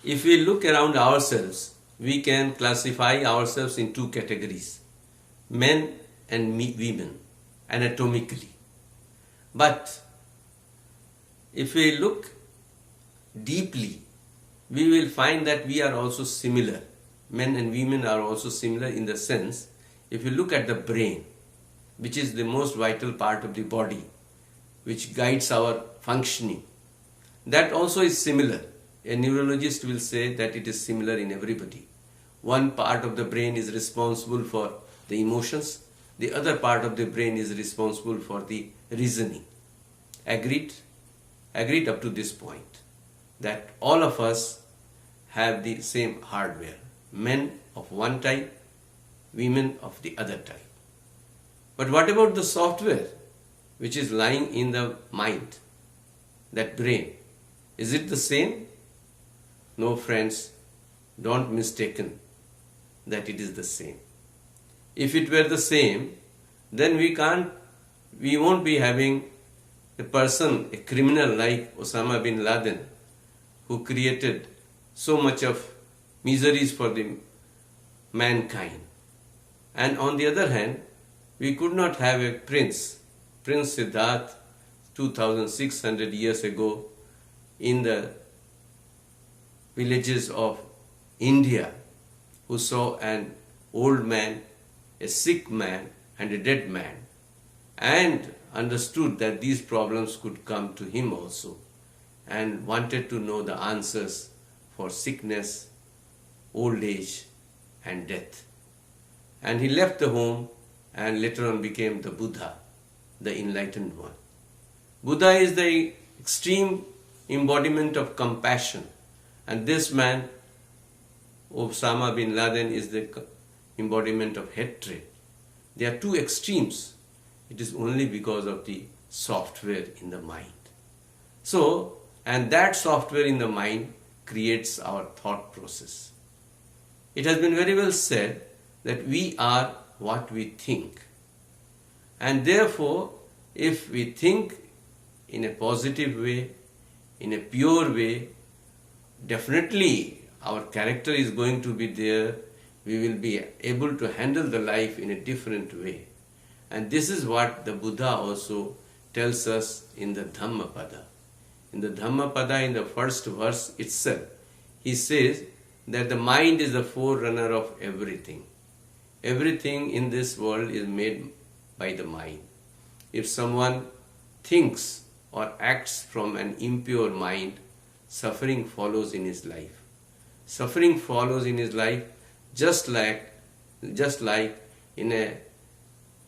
If we look around ourselves, we can classify ourselves in two categories, men and women, anatomically. But if we look deeply, we will find that we are also similar. Men and women are also similar in the sense, if you look at the brain, which is the most vital part of the body, which guides our functioning, that also is similar. A neurologist will say that it is similar in everybody. One part of the brain is responsible for the emotions, the other part of the brain is responsible for the reasoning. Agreed? Agreed up to this point, that all of us have the same hardware. Men of one type, women of the other type. But what about the software which is lying in the mind, that brain? Is it the same? No, friends, don't mistaken that it is the same. If it were the same, then we won't be having a person, a criminal like Osama bin Laden, who created so much of miseries for the mankind. And on the other hand, we could not have a Prince Siddhartha, 2600 years ago, in the villages of India, who saw an old man, a sick man, and a dead man, and understood that these problems could come to him also, and wanted to know the answers for sickness, old age, and death. And he left the home and later on became the Buddha, the enlightened one. Buddha is the extreme embodiment of compassion, and this man, Osama bin Laden, is the embodiment of hatred. They are two extremes. It is only because of the software in the mind. So, and that software in the mind creates our thought process. It has been very well said that we are what we think. And therefore, if we think in a positive way, in a pure way, definitely our character is going to be there. We will be able to handle the life in a different way. And this is what the Buddha also tells us in the Dhammapada. In the Dhammapada, in the first verse itself, he says that the mind is the forerunner of everything. Everything in this world is made by the mind. If someone thinks or acts from an impure mind, suffering follows in his life. Suffering follows in his life just like in a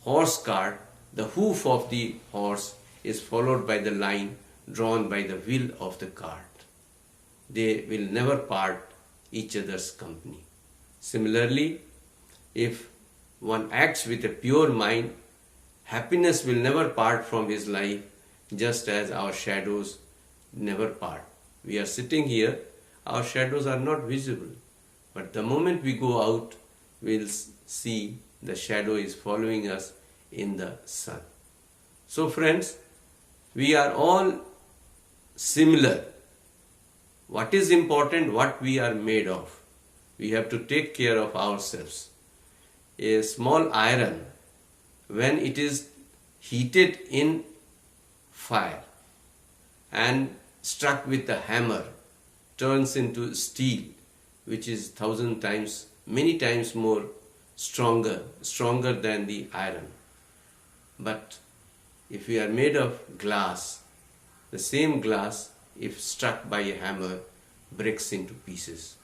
horse cart, the hoof of the horse is followed by the line drawn by the wheel of the cart. They will never part each other's company. Similarly, if one acts with a pure mind, happiness will never part from his life, just as our shadows never part. We are sitting here, our shadows are not visible, but the moment we go out, we'll see the shadow is following us in the sun. So friends, we are all similar. What is important? What we are made of. We have to take care of ourselves. A small iron, when it is heated in fire and struck with a hammer, turns into steel, which is many times more stronger than the iron. But if we are made of glass, the same glass, if struck by a hammer, breaks into pieces.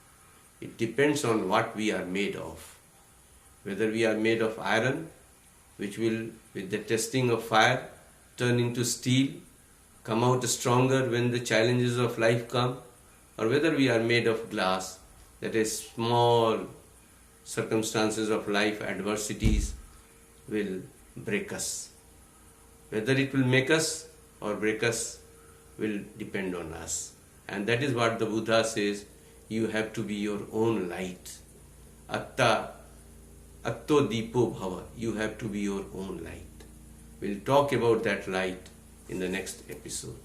It depends on what we are made of. Whether we are made of iron, which will, with the testing of fire, turn into steel, come out stronger when the challenges of life come, or whether we are made of glass, that is, small circumstances of life, adversities will break us. Whether it will make us or break us will depend on us. And that is what the Buddha says, you have to be your own light. Atto dipo bhava. You have to be your own light. We'll talk about that light in the next episode.